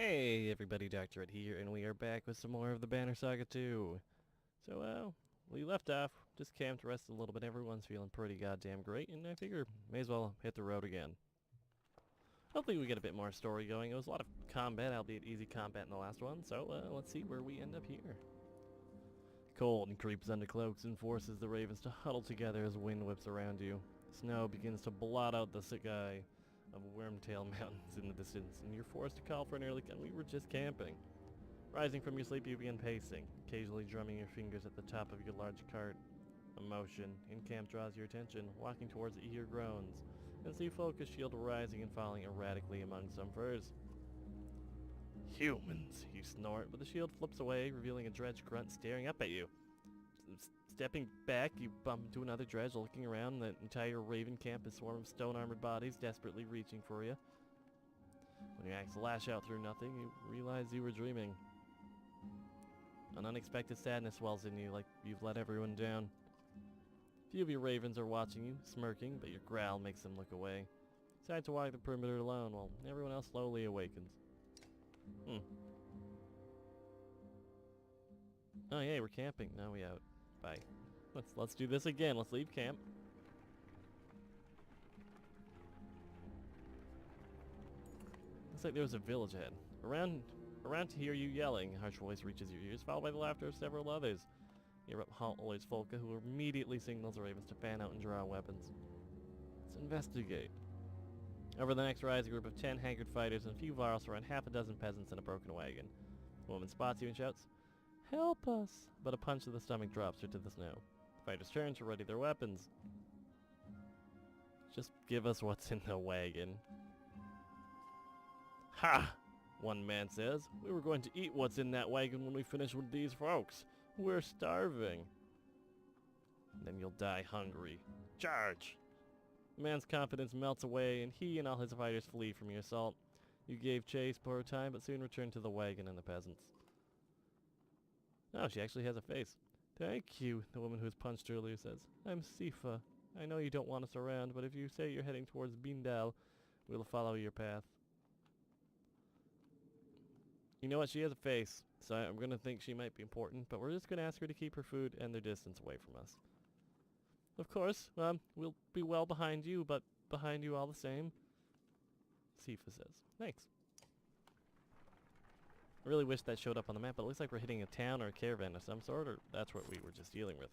Hey everybody, Dr. Ed here, and we are back with some more of the Banner Saga 2. So, we left off, just camped, rested a little bit, everyone's feeling pretty goddamn great, and I figure may as well hit the road again. Hopefully we get a bit more story going. It was a lot of combat, albeit easy combat in the last one, so let's see where we end up here. Cold creeps under cloaks and forces the ravens to huddle together as wind whips around you. Snow begins to blot out the sky of Wormtail Mountains in the distance, and you're forced to call for an early we were just camping. Rising from your sleep, you begin pacing, occasionally drumming your fingers at the top of your large cart. A motion in camp draws your attention, walking towards it you hear groans, and see focus shield rising and falling erratically among some furs. Humans, you snort, but the shield flips away, revealing a dredge grunt staring up at you. Stepping back, you bump into another dredge, looking around. The entire raven camp is a swarm of stone-armored bodies, desperately reaching for you. When your axe lash out through nothing, you realize you were dreaming. An unexpected sadness wells in you, like you've let everyone down. Few of your ravens are watching you, smirking, but your growl makes them look away. You decide to walk the perimeter alone, while everyone else slowly awakens. Oh yeah, we're camping. Now we out. Bye. Let's do this again. Let's leave camp. Looks like there was a village ahead. Around to hear you yelling. A harsh voice reaches your ears, followed by the laughter of several others. You hear up Haltloy's Folka, who immediately signals the ravens to fan out and draw weapons. Let's investigate. Over the next rise, a group of 10 haggard fighters and a few varls surround half a dozen peasants in a broken wagon. The woman spots you and shouts, "Help us!" But a punch to the stomach drops her to the snow. The fighters turn to ready their weapons. Just give us what's in the wagon. Ha! One man says, "We were going to eat what's in that wagon when we finish with these folks. We're starving." Then you'll die hungry. Charge! The man's confidence melts away, and he and all his fighters flee from your assault. You gave chase for a time, but soon returned to the wagon and the peasants. Oh, she actually has a face. "Thank you," the woman who was punched earlier says. "I'm Sifa. I know you don't want us around, but if you say you're heading towards Bindal, we'll follow your path." You know what? She has a face, so I'm going to think she might be important, but we're just going to ask her to keep her food and their distance away from us. Of course, we'll be well behind you, but behind you all the same, Sifa says. Thanks. I really wish that showed up on the map, but it looks like we're hitting a town or a caravan of some sort, or that's what we were just dealing with.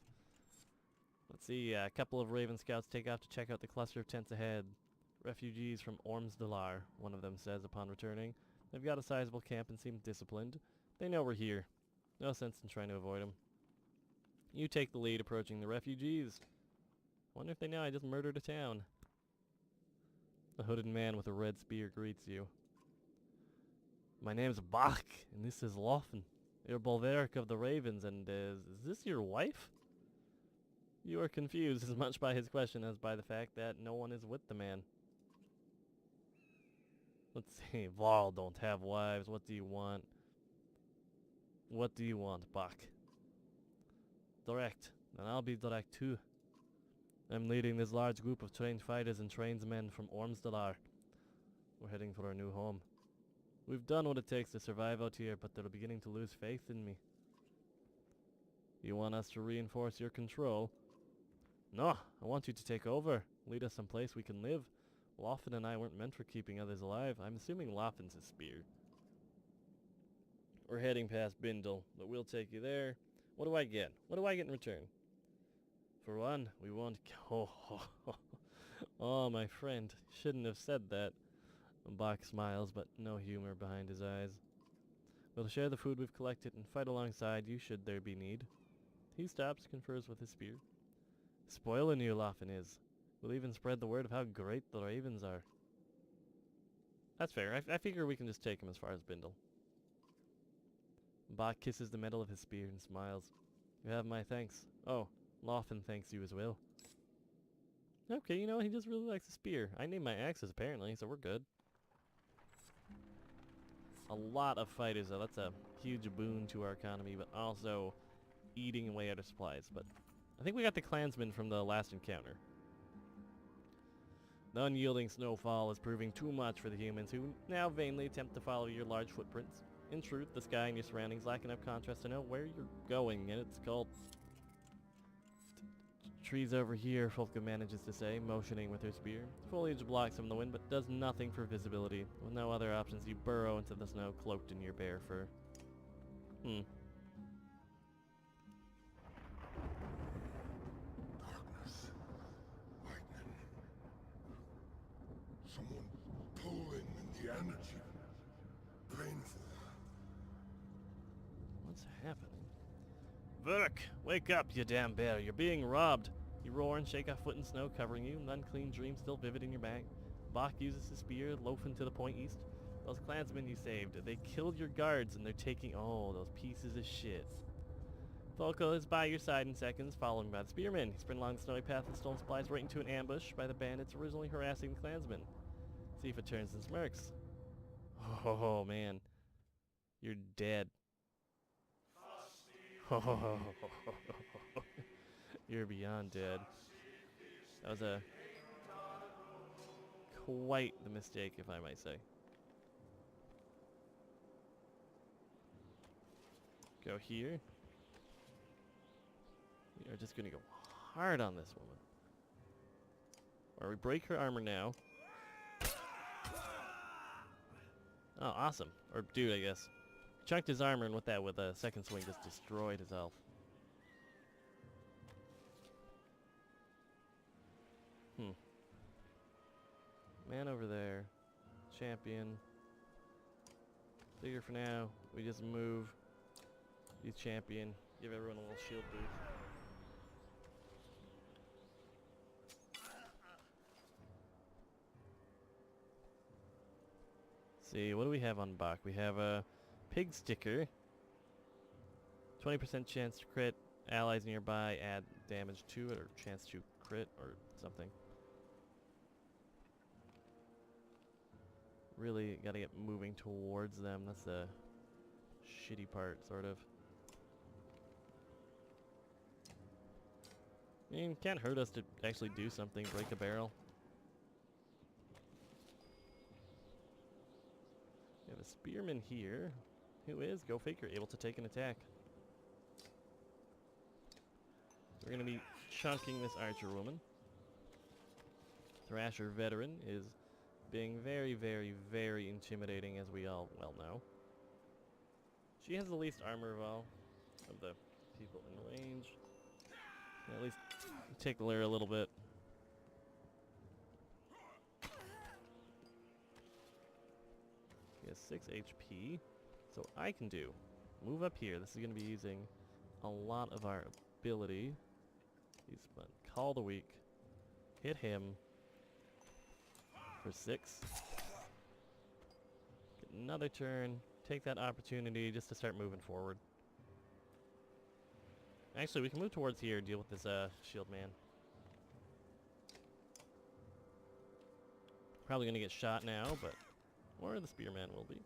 Let's see, a couple of Raven scouts take off to check out the cluster of tents ahead. Refugees from Ormsdalar, one of them says upon returning. They've got a sizable camp and seem disciplined. They know we're here. No sense in trying to avoid them. You take the lead approaching the refugees. Wonder if they know I just murdered a town. A hooded man with a red spear greets you. "My name's Bach, and this is Lofen, your Bolveric of the Ravens, and is this your wife?" You are confused as much by his question as by the fact that no one is with the man. Let's see, Val don't have wives. What do you want? What do you want, Bach? Direct, and I'll be direct too. I'm leading this large group of trained fighters and tradesmen from Ormsdalar. We're heading for our new home. We've done what it takes to survive out here, but they're beginning to lose faith in me. You want us to reinforce your control? No, I want you to take over. Lead us someplace we can live. Lofen and I weren't meant for keeping others alive. I'm assuming Lofen's his spear. We're heading past Bindal, but we'll take you there. What do I get? What do I get in return? For one, we won't... Oh, my friend. Shouldn't have said that. Bach smiles, but no humor behind his eyes. We'll share the food we've collected and fight alongside you should there be need. He stops, confers with his spear. Spoiling you, Lofen is. We'll even spread the word of how great the ravens are. That's fair. I figure we can just take him as far as Bindal. Bach kisses the metal of his spear and smiles. You have my thanks. Oh, Lofen thanks you as well. Okay, you know, he just really likes the spear. I named my axes, apparently, so we're good. A lot of fighters, though. That's a huge boon to our economy, but also eating away at our supplies. But I think we got the clansmen from the last encounter. The unyielding snowfall is proving too much for the humans who now vainly attempt to follow your large footprints. In truth, the sky and your surroundings lack enough contrast to know where you're going, and it's called... Trees over here, Folka manages to say, motioning with her spear. Foliage blocks from the wind, but does nothing for visibility. With no other options, you burrow into the snow, cloaked in your bare fur. Darkness. Lightning. Someone pulling in the energy. Painful. What's happening? Vurk! Wake up, you damn bear! You're being robbed! You roar and shake off foot and snow covering you, an unclean dream still vivid in your back. Bach uses his spear, loafing to the point east. Those clansmen you saved, they killed your guards and they're taking... Oh, those pieces of shit. Volko is by your side in seconds, following by the spearmen. You sprint along the snowy path and stone splies right into an ambush by the bandits originally harassing the clansmen. See if it turns and smirks. Oh, man. You're dead. You're beyond dead. That was quite the mistake, if I might say. Go here. We are just gonna go hard on this woman. Or we break her armor now. Oh, awesome. Or dude, I guess. Chunked his armor, and with that, with a second swing, just destroyed his elf. Man over there. Champion. Figure for now, we just move. Use champion. Give everyone a little shield boost. See, what do we have on Bach? We have a pig sticker. 20% chance to crit. Allies nearby add damage to it, or chance to crit, or something. Really gotta get moving towards them. That's the shitty part, sort of. I mean, it can't hurt us to actually do something. Break a barrel. We have a spearman here, who is, go figure, able to take an attack. We're going to be chunking this archer woman. Thrasher veteran is being very, very, very intimidating, as we all well know. She has the least armor of all of the people in range. At least tickle her a little bit. She has 6 HP. So I can do, move up here. This is going to be using a lot of our ability. He's fun. Call the weak. Hit him for 6. Get another turn. Take that opportunity just to start moving forward. Actually, we can move towards here and deal with this shield man. Probably going to get shot now, but... Or the spearman will be.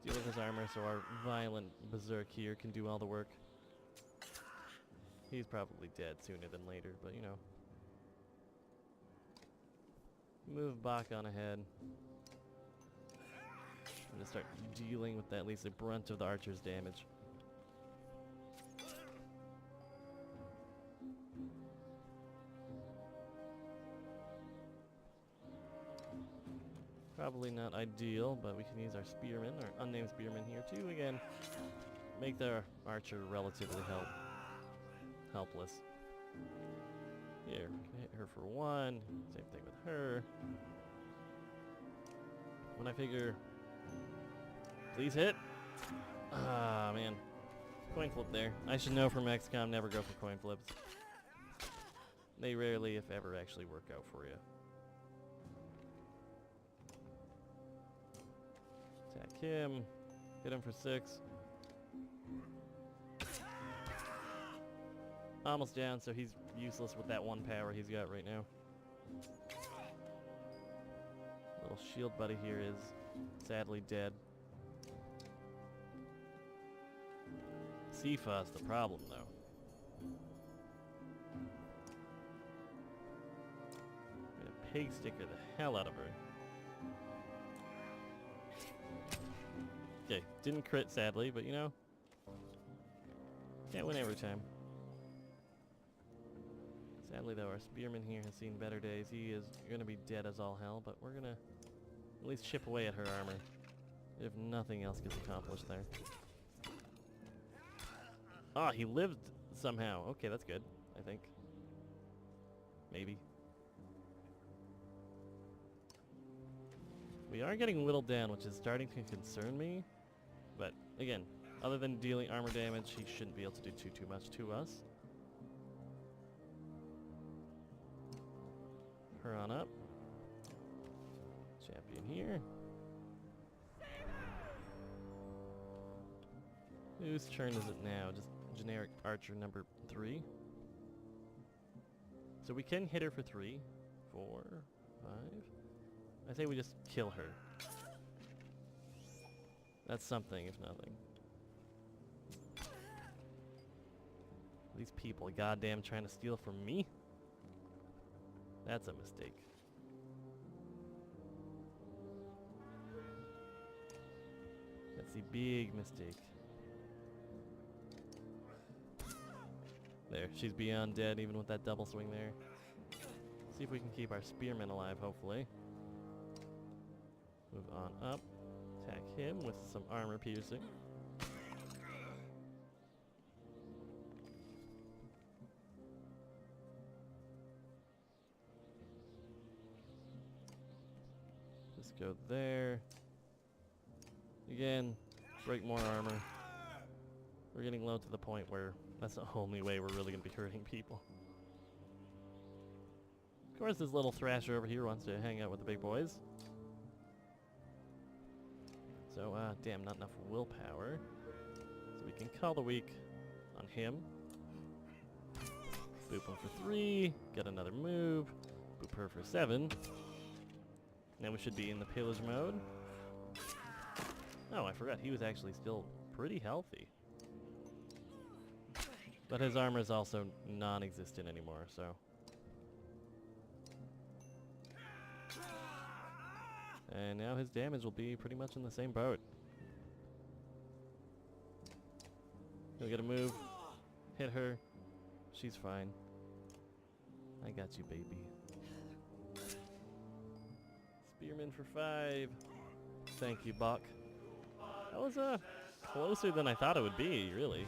Deal with his armor so our violent berserk here can do all the work. He's probably dead sooner than later, but you know. Move Bach on ahead. I'm gonna start dealing with at least the brunt of the archer's damage. Probably not ideal, but we can use our spearman, our unnamed spearman here too, again. Make the archer relatively helpless. Here, hit her for 1. Same thing with her. When I figure... Please hit! Ah, man. Coin flip there. I should know from XCOM, never go for coin flips. They rarely, if ever, actually work out for you. Attack him. Hit him for 6. Almost down, so he's useless with that 1 power he's got right now. Little shield buddy here is sadly dead. Sifa's the problem, though. I'm gonna pig sticker the hell out of her. Okay, didn't crit sadly, but you know, can't win every time. Sadly though, our spearman here has seen better days. He is gonna be dead as all hell, but we're gonna at least chip away at her armor, if nothing else gets accomplished there. Ah, he lived somehow. Okay, that's good, I think. Maybe. We are getting whittled down, which is starting to concern me. But, again, other than dealing armor damage, he shouldn't be able to do too much to us. Her on up. Champion here. Whose turn is it now? Just generic archer number 3. So we can hit her for 3, 4, 5. I say we just kill her. That's something, if nothing. These people goddamn trying to steal from me? That's a mistake. That's a big mistake. There, she's beyond dead even with that double swing there. See if we can keep our spearmen alive, hopefully. Move on up. Attack him with some armor piercing. Just go there. Again, break more armor. We're getting low to the point where that's the only way we're really going to be hurting people. Of course, this little thrasher over here wants to hang out with the big boys. So, damn, not enough willpower. So we can call the weak on him. Boop him for 3. Get another move. Boop her for 7. Now we should be in the pillage mode. Oh, I forgot. He was actually still pretty healthy. But his armor is also non-existent anymore, so... And now his damage will be pretty much in the same boat. He'll get a move. Hit her. She's fine. I got you, baby. Spearman for 5. Thank you, Buck. That was closer than I thought it would be, really.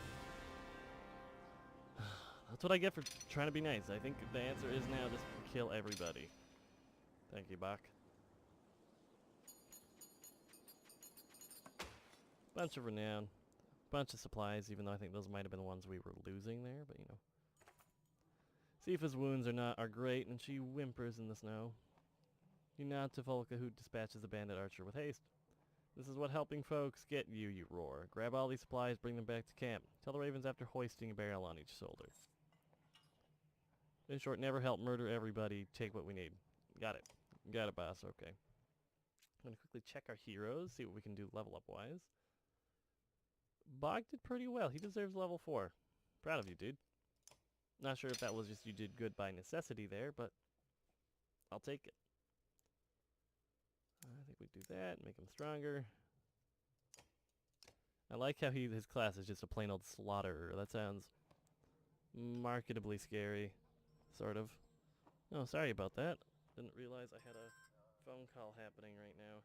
That's what I get for trying to be nice. I think the answer is now just kill everybody. Thank you, Buck. Bunch of renown. Bunch of supplies, even though I think those might have been the ones we were losing there, but you know. Sifa's wounds are great, and she whimpers in the snow. You nod to Volka, who dispatches the bandit archer with haste. This is what helping folks get you, you roar. Grab all these supplies, bring them back to camp. Tell the ravens after hoisting a barrel on each shoulder. In short, never help murder everybody, take what we need. Got it. Got it, boss, okay. I'm going to quickly check our heroes, see what we can do level up wise. Bog did pretty well. He deserves level 4. Proud of you, dude. Not sure if that was just you did good by necessity there, but I'll take it. I think we do that, make him stronger. I like how his class is just a plain old slaughterer. That sounds marketably scary, sort of. Oh, sorry about that. Didn't realize I had a phone call happening right now.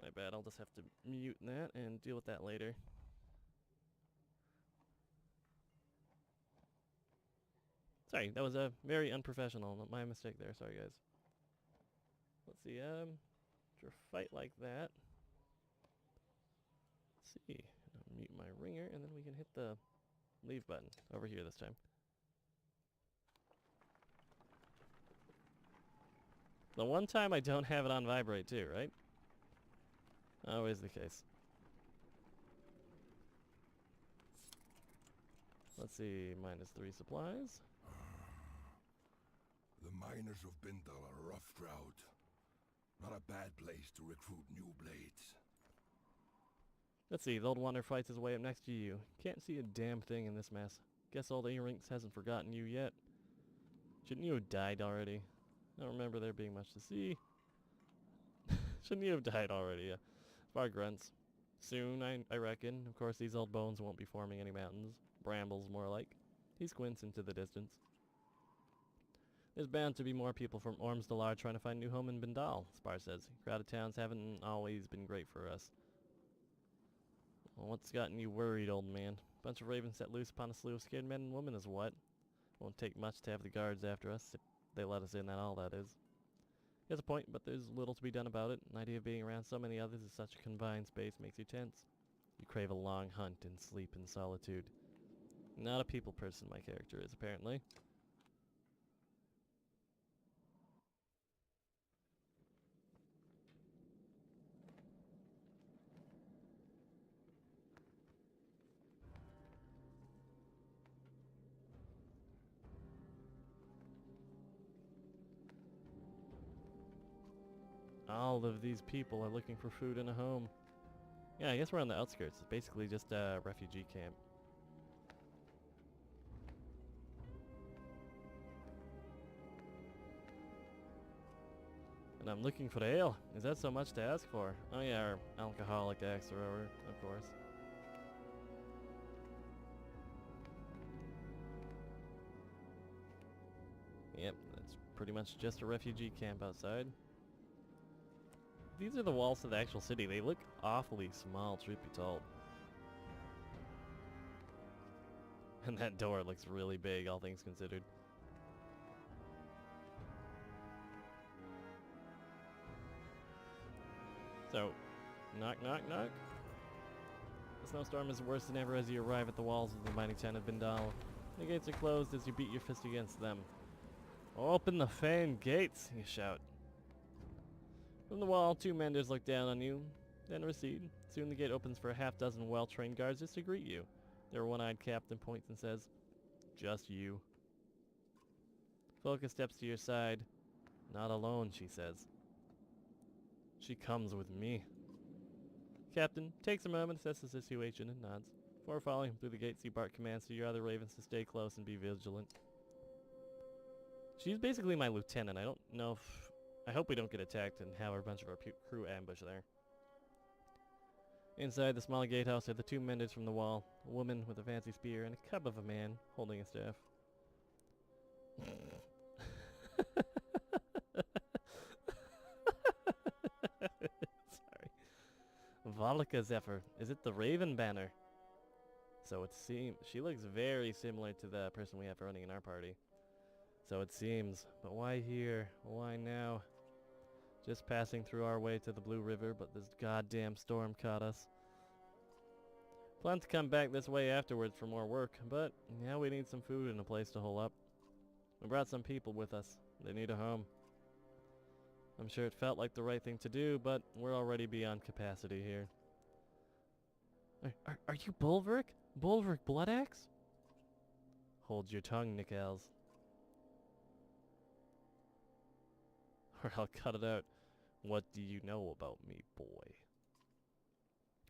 My bad, I'll just have to mute that and deal with that later. Sorry, that was very unprofessional. My mistake there. Sorry, guys. Let's see. After a fight like that, let's see. I'll mute my ringer, and then we can hit the leave button over here this time. The one time I don't have it on vibrate too, right? Always the case. Let's see. -3 supplies. The miners of Bintal are a rough crowd. Not a bad place to recruit new blades. Let's see, the old wanderer fights his way up next to you. Can't see a damn thing in this mess. Guess old Erinx hasn't forgotten you yet. Shouldn't you have died already? I don't remember there being much to see. Shouldn't you have died already? Yeah. Far grunts. Soon, I reckon. Of course, these old bones won't be forming any mountains. Brambles, more like. He squints into the distance. There's bound to be more people from Ormsdalar trying to find new home in Bindal, Spar says. Crowded towns haven't always been great for us. Well, what's gotten you worried, old man? Bunch of ravens set loose upon a slew of scared men and women is what? Won't take much to have the guards after us, if they let us in, that all that is. He has a point, but there's little to be done about it. An idea of being around so many others in such a confined space makes you tense. You crave a long hunt and sleep in solitude. Not a people person, my character is, apparently. All of these people are looking for food and a home. Yeah, I guess we're on the outskirts. It's basically just a refugee camp. And I'm looking for ale. Is that so much to ask for? Oh yeah, our alcoholic axe thrower, of course. Yep, that's pretty much just a refugee camp outside. These are the walls to the actual city. They look awfully small, truth be told. And that door looks really big, all things considered. So, knock, knock, knock. The snowstorm is worse than ever as you arrive at the walls of the mighty town of Bindal. The gates are closed as you beat your fist against them. Open the fan gates, you shout. From the wall, two menders look down on you, then recede. Soon the gate opens for a half-dozen well-trained guards just to greet you. Their one-eyed captain points and says, "Just you." Folka steps to your side. "Not alone," she says. "She comes with me." Captain takes a moment to assess the situation and nods. Before following him through the gates, you bark commands to your other ravens to stay close and be vigilant. She's basically my lieutenant. I don't know if... I hope we don't get attacked and have a bunch of our crew ambush there. Inside the small gatehouse are the two menders from the wall, a woman with a fancy spear and a cub of a man holding a staff. Sorry. Volika Zephyr. Is it the Raven Banner? So it seems... She looks very similar to the person we have running in our party. So it seems. But why here? Why now? Just passing through our way to the Blue River, but this goddamn storm caught us. Plan to come back this way afterwards for more work, but now we need some food and a place to hole up. We brought some people with us. They need a home. I'm sure it felt like the right thing to do, but we're already beyond capacity here. Are you Bulwark? Bulwark Bloodaxe? Hold your tongue, Nickels. Or I'll cut it out. What do you know about me, boy?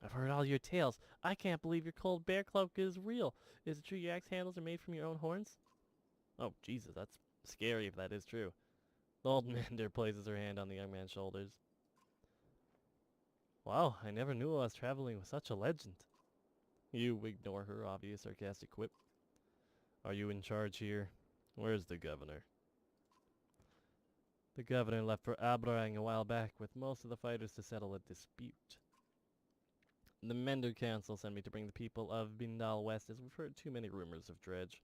I've heard all your tales. I can't believe your cold bear cloak is real. Is it true your axe handles are made from your own horns? Oh, Jesus, that's scary if that is true. The old mender places her hand on the young man's shoulders. Wow, I never knew I was traveling with such a legend. You ignore her obvious sarcastic quip. Are you in charge here? Where's the governor? The governor left for Abrang a while back with most of the fighters to settle a dispute. The Mender Council sent me to bring the people of Bindal west as we've heard too many rumors of Dredge.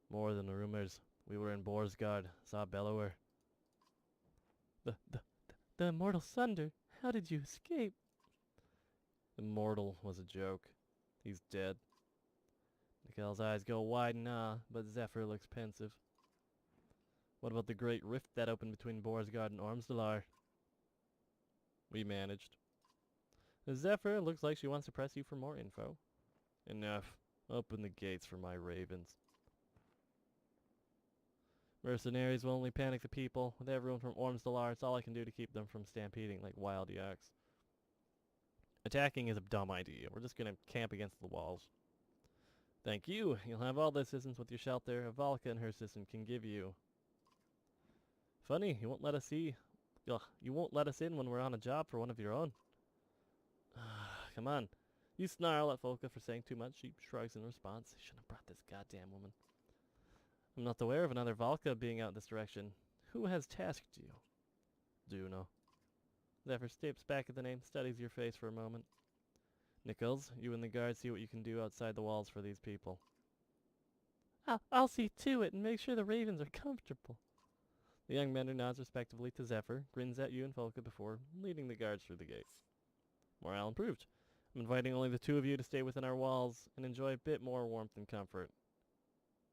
More than rumors. We were in Borsgard, saw Bellower. The immortal Sunder, how did you escape? Immortal was a joke. He's dead. Nikel's eyes go wide in awe, but Zephyr looks pensive. What about the great rift that opened between Borsgard and Ormsdalar? We managed. Zephyr looks like she wants to press you for more info. Enough. Open the gates for my ravens. Mercenaries will only panic the people. With everyone from Ormsdalar, it's all I can do to keep them from stampeding like wild yaks. Attacking is a dumb idea. We're just gonna camp against the walls. Thank you. You'll have all the assistance with your shelter Valka and her assistant can give you. Funny, you won't let us see. Ugh, you won't let us in when we're on a job for one of your own. Come on. You snarl at Volka for saying too much. She shrugs in response. Shouldn't have brought this goddamn woman. I'm not aware of another Valka being out this direction. Who has tasked you? Juno. Zephyr steps back at the name, studies your face for a moment. Nichols, you and the guards see what you can do outside the walls for these people. I'll see to it and make sure the ravens are comfortable. The young mender nods respectively to Zephyr, grins at you and Volka before leading the guards through the gate. Morale improved. I'm inviting only the two of you to stay within our walls and enjoy a bit more warmth and comfort.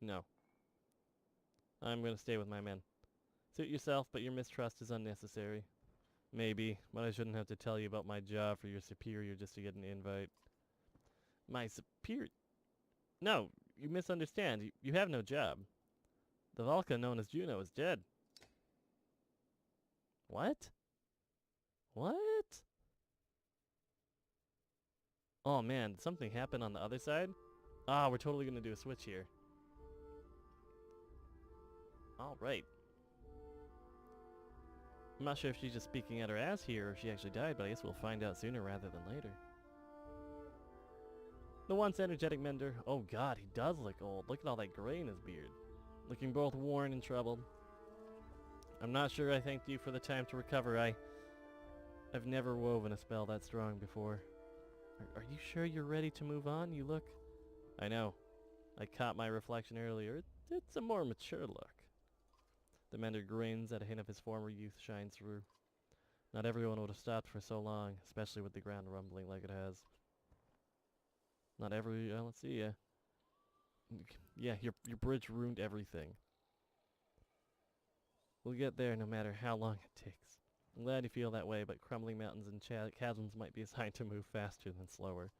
No. I'm going to stay with my men. Suit yourself, but your mistrust is unnecessary. Maybe, but I shouldn't have to tell you about my job for your superior just to get an invite. My superior? No, you misunderstand. You have no job. The Valka known as Juno is dead. What? What? Oh man, did something happen on the other side? Ah, we're totally gonna do a switch here. Alright. I'm not sure if she's just speaking out her ass here or if she actually died, but I guess we'll find out sooner rather than later. The once energetic mender. Oh god, he does look old. Look at all that gray in his beard. Looking both worn and troubled. I'm not sure I thanked you for the time to recover. I've never woven a spell that strong before. Are you sure you're ready to move on? You look... I know. I caught my reflection earlier. It's a more mature look. The mender grins at a hint of his former youth shines through. Not everyone would have stopped for so long, especially with the ground rumbling like it has. Not every... let's see, yeah, your bridge ruined everything. We'll get there no matter how long it takes. I'm glad you feel that way, but crumbling mountains and chasms might be assigned to move faster than slower.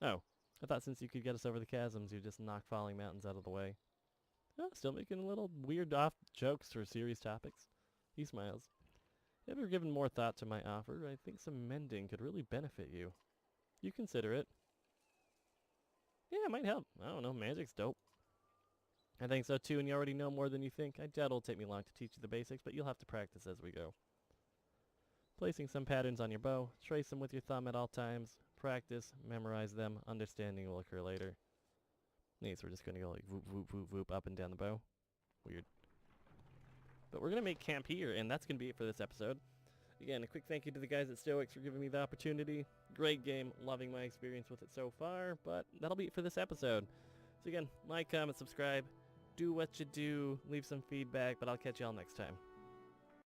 Oh, I thought since you could get us over the chasms, you'd just knock falling mountains out of the way. Oh, still making a little weird off jokes for serious topics. He smiles. Ever given more thought to my offer? I think some mending could really benefit you. You consider it. Yeah, it might help. I don't know, magic's dope. I think so too, and you already know more than you think. I doubt it'll take me long to teach you the basics, but you'll have to practice as we go. Placing some patterns on your bow, trace them with your thumb at all times, practice, memorize them, understanding will occur later. Neat, so we're just going to go like whoop, whoop, whoop, whoop up and down the bow. Weird. But we're going to make camp here, and that's going to be it for this episode. Again, a quick thank you to the guys at Stoic for giving me the opportunity. Great game, loving my experience with it so far, but that'll be it for this episode. So again, like, comment, subscribe, do what you do, leave some feedback, but I'll catch y'all next time.